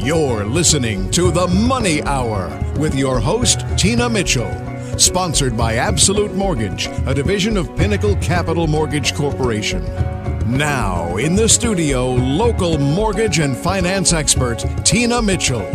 You're listening to The Money Hour with your host, Tina Mitchell. Sponsored by Absolute Mortgage, a division of Pinnacle Capital Mortgage Corporation. Now, in the studio, local mortgage and finance expert, Tina Mitchell.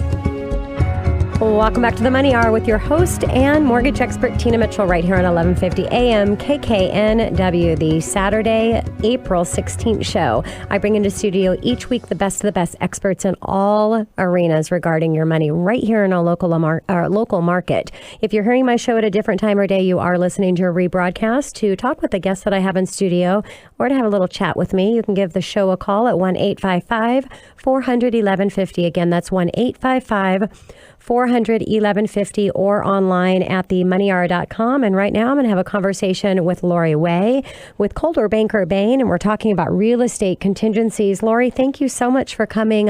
Welcome back to the Money Hour with your host and mortgage expert, Tina Mitchell, right here on 1150 AM KKNW, the Saturday, April 16th show. I bring into studio each week the best of the best experts in all arenas regarding your money right here in our local market. If you're hearing my show at a different time or day, you are listening to a rebroadcast. To talk with the guests that I have in studio or to have a little chat with me, you can give the show a call at 1-855-400-1150. Again, that's 1-855-400-1150 or online at themoneyhour.com. And right now I'm going to have a conversation with Laurie Way with Coldwell Banker Bain, and we're talking about real estate contingencies. Laurie, thank you so much for coming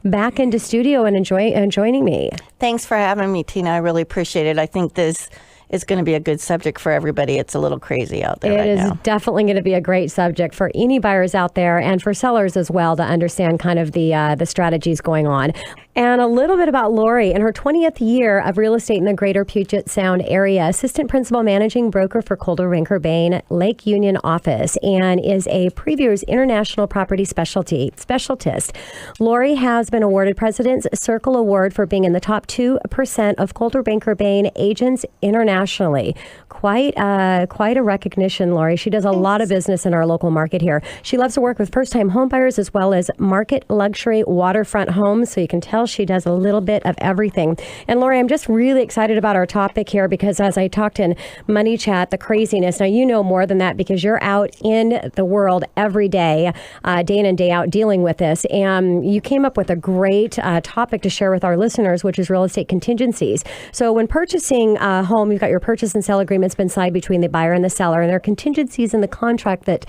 back into studio and joining me. Thanks for having me, Tina. I really appreciate it. I think this is going to be a good subject for everybody. It's a little crazy out there right now. It is definitely going to be a great subject for any buyers out there and for sellers as well to understand kind of the strategies going on. And a little bit about Laurie. In her 20th year of real estate in the Greater Puget Sound area, Assistant Principal Managing Broker for Coldwell Banker Bain Lake Union office, and is a Preview's International Property Specialist. Laurie has been awarded President's Circle Award for being in the top 2% of Coldwell Banker Bain agents internationally. Quite a recognition, Laurie. She does a lot of business in our local market here. She loves to work with first-time home buyers as well as market luxury waterfront homes, so you can tell she does a little bit of everything. And Laurie, I'm just really excited about our topic here because as I talked in Money Chat, the craziness. Now, you know more than that because you're out in the world every day, day in and day out, dealing with this. And you came up with a great topic to share with our listeners, which is real estate contingencies. So when purchasing a home, you've got your purchase and sale agreements been signed between the buyer and the seller, and there are contingencies in the contract that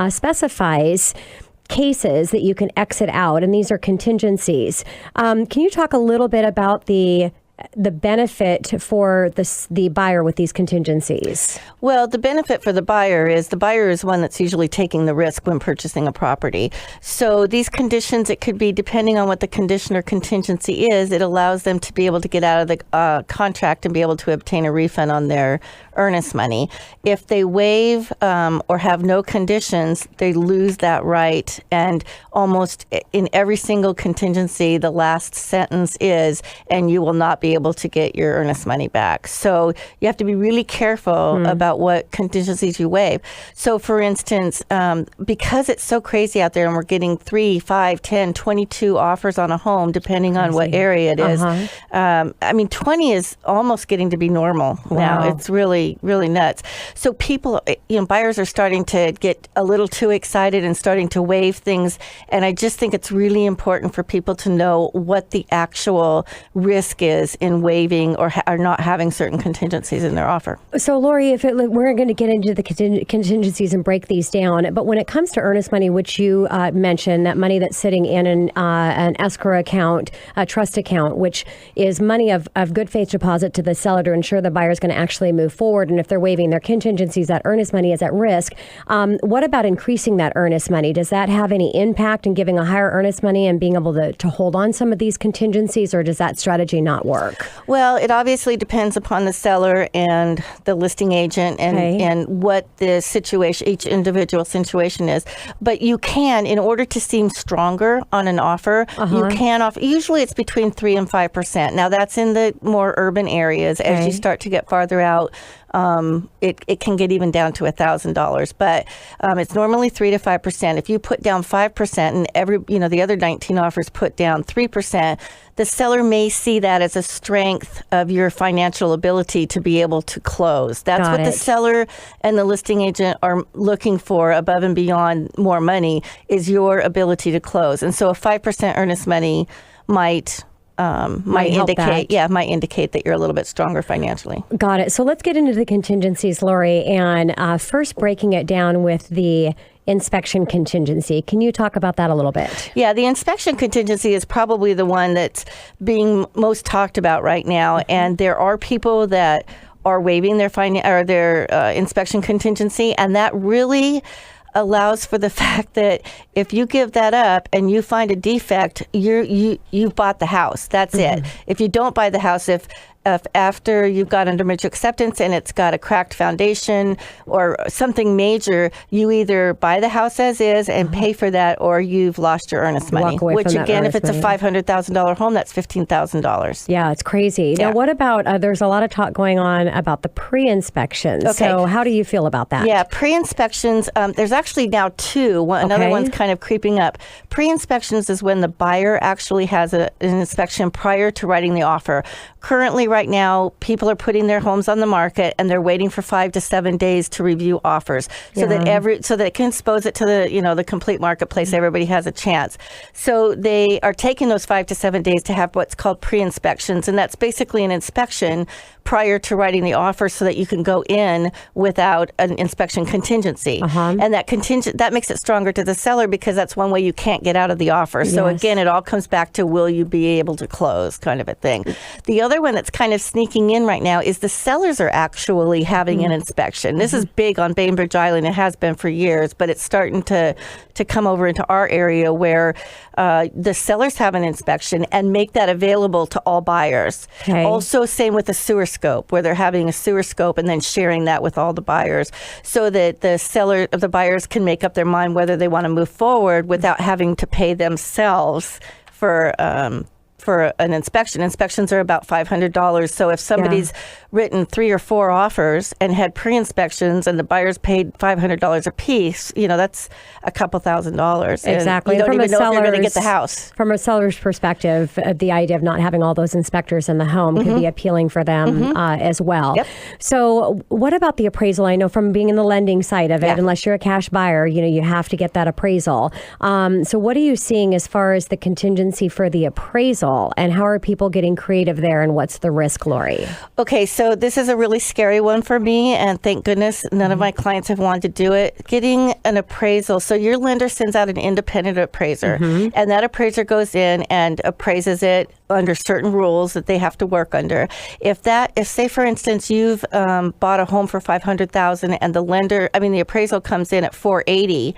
specifies cases that you can exit out, and these are contingencies. Can you talk a little bit about the benefit for the buyer with these contingencies? Well, the benefit for the buyer is one that's usually taking the risk when purchasing a property. So these conditions, it could be depending on what the condition or contingency is, it allows them to be able to get out of the contract and be able to obtain a refund on their earnest money. If they waive or have no conditions, they lose that right. And almost in every single contingency, the last sentence is, and you will not be able to get your earnest money back. So you have to be really careful about what contingencies you waive. So for instance, because it's so crazy out there and we're getting 3, 5, 10, 22 offers on a home, depending on what area it is. I mean, 20 is almost getting to be normal now. It's really, really nuts. So people, buyers are starting to get a little too excited and starting to waive things. And I just think it's really important for people to know what the actual risk is in waiving or not having certain contingencies in their offer. So Laurie, we're going to get into the contingencies and break these down, but when it comes to earnest money, which you mentioned, that money that's sitting in an escrow account, a trust account, which is money of good faith deposit to the seller to ensure the buyer is going to actually move forward, and if they're waiving their contingencies, that earnest money is at risk. What about increasing that earnest money? Does that have any impact in giving a higher earnest money and being able to hold on some of these contingencies, or does that strategy not work? Well, it obviously depends upon the seller and the listing agent and what the situation, each individual situation is. But you can, in order to seem stronger on an offer, you can offer, usually it's between 3 and 5%. Now that's in the more urban areas. As you start to get farther out, it can get even down to $1,000, but it's normally 3 to 5%. If you put down 5% and the other 19 offers put down 3%, the seller may see that as a strength of your financial ability to be able to close. That's what the seller and the listing agent are looking for above and beyond more money, is your ability to close. And so a 5% earnest money might indicate that you're a little bit stronger financially. Got it. So let's get into the contingencies, Laurie, and first breaking it down with the inspection contingency. Can you talk about that a little bit? Yeah, the inspection contingency is probably the one that's being most talked about right now, and there are people that are waiving their inspection contingency, and that really allows for the fact that if you give that up and you find a defect, you've bought the house. That's it. If you don't buy the house, if after you've got under mutual acceptance and it's got a cracked foundation or something major, you either buy the house as is and pay for that, or you've lost your earnest money. Which again, if it's a $500,000 home, that's $15,000. Yeah, it's crazy. Yeah. Now, what about, there's a lot of talk going on about the pre-inspections. Okay. So how do you feel about that? Yeah, pre-inspections, there's actually now two. Another one's kind of creeping up. Pre-inspections is when the buyer actually has an inspection prior to writing the offer. Currently, right now, people are putting their homes on the market and they're waiting for 5 to 7 days to review offers, so that it can expose it to the complete marketplace. Everybody has a chance. So they are taking those 5 to 7 days to have what's called pre-inspections, and that's basically an inspection prior to writing the offer, so that you can go in without an inspection contingency. And that makes it stronger to the seller, because that's one way you can't get out of the offer. So again, it all comes back to, will you be able to close, kind of a thing. The other one that's kind of sneaking in right now is the sellers are actually having an inspection. This is big on Bainbridge Island. It has been for years, but it's starting to come over into our area, where the sellers have an inspection and make that available to all buyers. Also, same with the sewer scope, where they're having a sewer scope and then sharing that with all the buyers, so that the buyers can make up their mind whether they want to move forward without having to pay themselves for an inspection. Inspections are about $500. So if somebody's written 3 or 4 offers and had pre-inspections and the buyers paid $500 a piece, that's a couple $1,000. Exactly. And you don't even know if you're going to get the house. From a seller's perspective, the idea of not having all those inspectors in the home could be appealing for them as well. So what about the appraisal? I know from being in the lending side of it, unless you're a cash buyer, you have to get that appraisal. So what are you seeing as far as the contingency for the appraisal? And how are people getting creative there, and what's the risk, Laurie? Okay, so this is a really scary one for me, and thank goodness none of my clients have wanted to do it. Getting an appraisal. So your lender sends out an independent appraiser, and that appraiser goes in and appraises it under certain rules that they have to work under. If say for instance you've bought a home for $500,000 and the appraisal comes in at $480,000,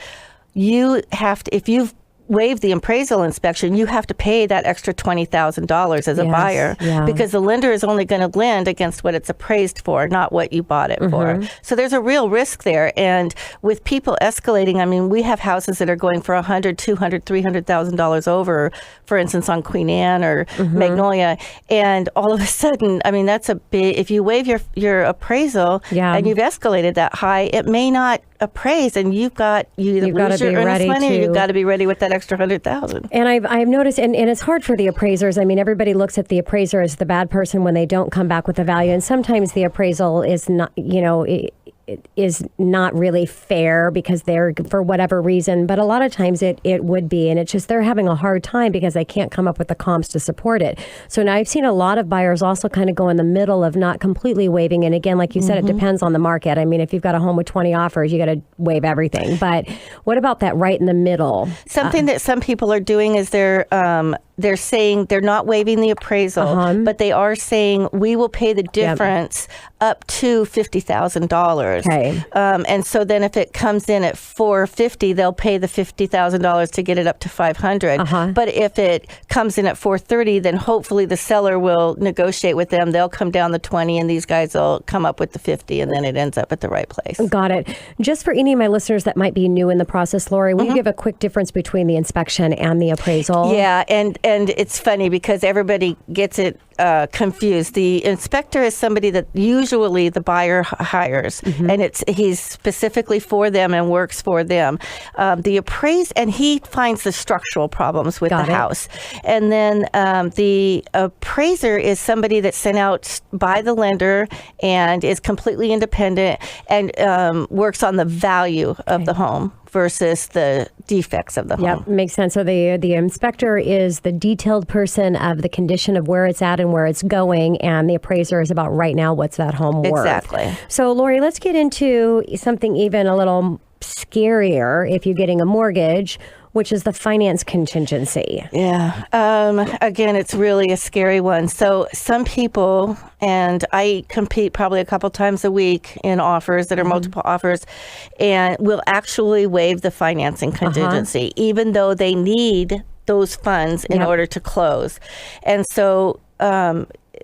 you have to, if you've waive the appraisal inspection, you have to pay that extra $20,000 as a buyer, because the lender is only going to lend against what it's appraised for, not what you bought it for. So there's a real risk there. And with people escalating, we have houses that are going for $100,000, $200,000, $300,000 over, for instance, on Queen Anne or Magnolia. And all of a sudden, that's a big, if you waive your appraisal and you've escalated that high, it may not appraise, and you either lose your earnest money, or you've got to be ready with that extra $100,000. And I've noticed, and it's hard for the appraisers. Everybody looks at the appraiser as the bad person when they don't come back with a value, and sometimes the appraisal is not, is not really fair because they're, for whatever reason, but a lot of times it would be, and it's just they're having a hard time because they can't come up with the comps to support it. So now I've seen a lot of buyers also kind of go in the middle of not completely waiving, and again, like you said, it depends on the market. If you've got a home with 20 offers, you got to waive everything. But what about that right in the middle? Something that some people are doing is they're saying they're not waiving the appraisal, but they are saying we will pay the difference up to $50,000. Okay. And so then if it comes in at $450,000, they'll pay the $50,000 to get it up to $500,000. But if it comes in at $430,000, then hopefully the seller will negotiate with them. They'll come down the $20,000, and these guys will come up with the $50,000, and then it ends up at the right place. Got it. Just for any of my listeners that might be new in the process, Laurie, will you give a quick difference between the inspection and the appraisal? Yeah, and it's funny because everybody gets it confused. The inspector is somebody that usually the buyer hires, and he's specifically for them and works for them. And he finds the structural problems with the house. And then the appraiser is somebody that's sent out by the lender and is completely independent and works on the value of the home versus the defects of the home. Yep, makes sense. So the inspector is the detailed person of the condition of where it's at and where it's going, and the appraiser is about right now what's that home worth. Exactly. So Laurie, let's get into something even a little scarier. If you're getting a mortgage, which is the finance contingency. Yeah. Again, it's really a scary one. So some people, and I compete probably a couple times a week in offers that are multiple offers, and will actually waive the financing contingency, even though they need those funds in order to close. And so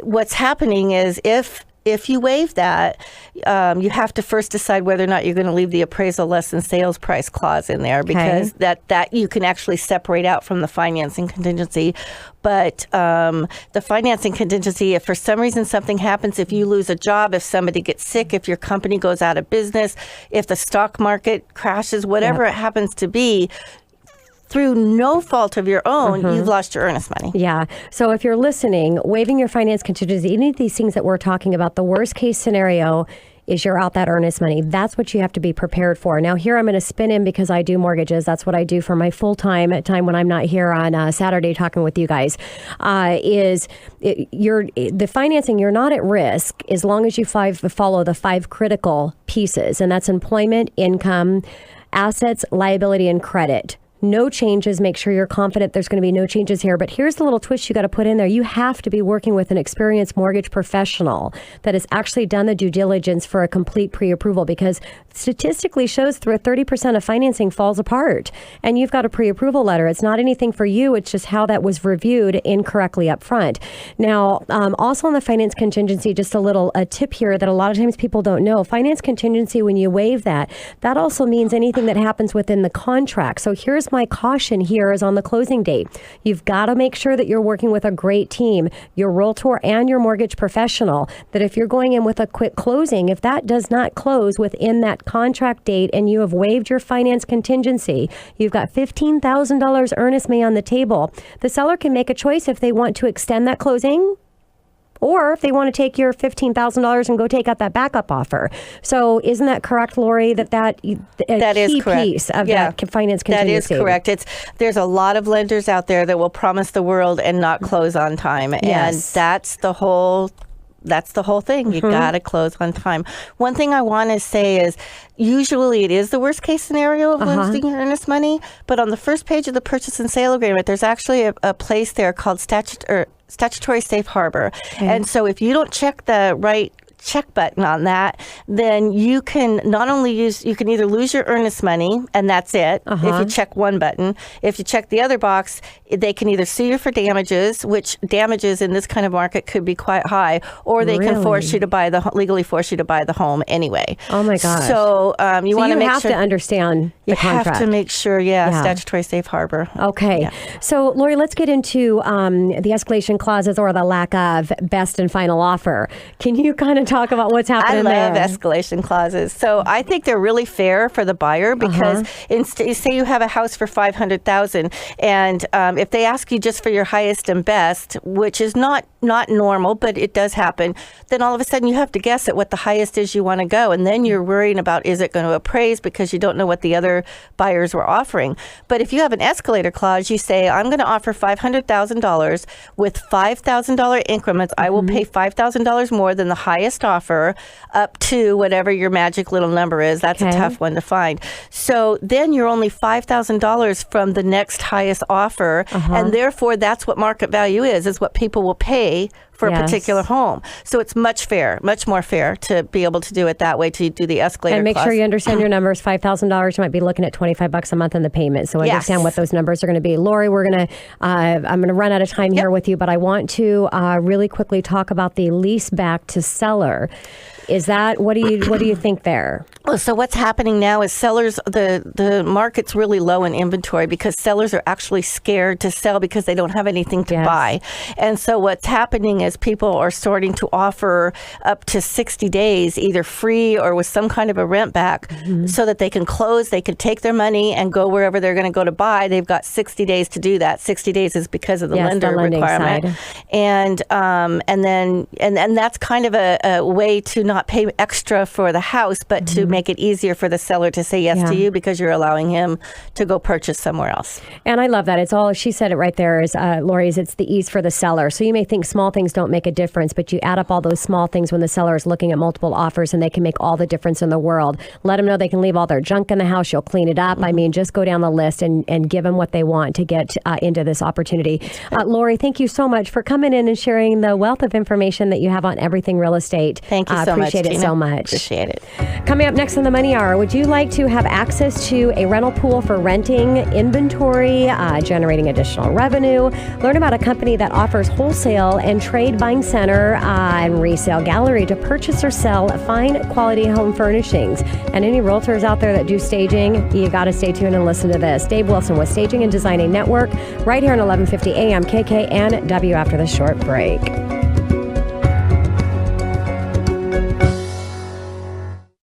what's happening is if you waive that, you have to first decide whether or not you're going to leave the appraisal less than sales price clause in there, because that you can actually separate out from the financing contingency. But the financing contingency, if for some reason something happens, if you lose a job, if somebody gets sick, if your company goes out of business, if the stock market crashes, whatever it happens to be, through no fault of your own, you've lost your earnest money. Yeah. So if you're listening, waiving your finance contingency, any of these things that we're talking about, the worst case scenario is you're out that earnest money. That's what you have to be prepared for. Now, here I'm going to spin in because I do mortgages. That's what I do for my full-time time when I'm not here on Saturday talking with you guys. The financing, you're not at risk as long as you follow the 5 critical pieces, and that's employment, income, assets, liability, and credit. No changes. Make sure you're confident there's going to be no changes here. But here's the little twist you got to put in there. You have to be working with an experienced mortgage professional that has actually done the due diligence for a complete pre-approval, because statistically shows through 30% of financing falls apart, and you've got a pre-approval letter. It's not anything for you. It's just how that was reviewed incorrectly up front. Now, also on the finance contingency, just a tip here that a lot of times people don't know. Finance contingency, when you waive that also means anything that happens within the contract. So here's my caution here is on the closing date. You've got to make sure that you're working with a great team, your realtor and your mortgage professional, that if you're going in with a quick closing, if that does not close within that contract date and you have waived your finance contingency, you've got $15,000 earnest money on the table. The seller can make a choice if they want to extend that closing, or if they want to take your $15,000 and go take out that backup offer. So isn't that correct, Laurie, that is correct. Piece of that finance contingency? That is correct. There's a lot of lenders out there that will promise the world and not close on time. And that's the whole thing. You got to close on time. One thing I want to say is usually it is the worst case scenario of losing your earnest money. But on the first page of the purchase and sale agreement, there's actually a place there called statutory safe harbor. And so if you don't check the right check button on that, then you can you can either lose your earnest money, and that's it, if you check one button. If you check the other box, they can either sue you for damages, which damages in this kind of market could be quite high, or they can legally force you to buy the home anyway. Oh my gosh. So you want to make sure. You have to understand the contract. You have to make sure, statutory safe harbor. Okay. Yeah. So, Laurie, let's get into the escalation clauses, or the lack of, best and final offer. Can you kind of talk about what's happening there? I love escalation clauses. So I think they're really fair for the buyer, because say you have a house for $500,000, and if they ask you just for your highest and best, which is not normal, but it does happen, then all of a sudden you have to guess at what the highest is you want to go, and then you're worrying about, is it going to appraise, because you don't know what the other buyers were offering. But if you have an escalator clause, you say, I'm going to offer $500,000 with $5,000 increments. I will pay $5,000 more than the highest offer, up to whatever your magic little number is. That's a tough one to find. So then you're only $5,000 from the next highest offer, and therefore that's what market value is what people will pay for a particular home. So it's much more fair to be able to do it that way, to do the escalator and make clause. sure you understand your numbers. $5,000, you might be looking at $25 a month in the payment. So understand what those numbers are going to be. Laurie, I'm going to run out of time here with you, but I want to really quickly talk about the lease back to seller. Is that, what do you think there? Well, so what's happening now is sellers, the market's really low in inventory, because sellers are actually scared to sell because they don't have anything to buy. And so what's happening is people are starting to offer up to 60 days, either free or with some kind of a rent back, so that they can close, they can take their money and go wherever they're going to go to buy. They've got 60 days to do that. 60 days is because of the lender requirement. Side. And that's kind of a way to not pay extra for the house, but to make it easier for the seller to say yes to you because you're allowing him to go purchase somewhere else. And I love that. It's all, she said it right there, is Laurie's, it's the ease for the seller. So you may think small things don't make a difference, but you add up all those small things when the seller is looking at multiple offers, and they can make all the difference in the world. Let them know they can leave all their junk in the house. You'll clean it up. I mean, just go down the list and give them what they want to get into this opportunity. Laurie, thank you so much for coming in and sharing the wealth of information that you have on everything real estate. Thank you so much, Appreciate it Tina. so much. Appreciate it. Coming up next on the Money Hour, would you like to have access to a rental pool for renting, inventory, generating additional revenue? Learn about a company that offers wholesale and trade buying center and resale gallery to purchase or sell fine quality home furnishings. And any realtors out there that do staging, you got to stay tuned and listen to this. Dave Wilson with Staging and Designing Network right here on 1150 AM KKNW after this short break.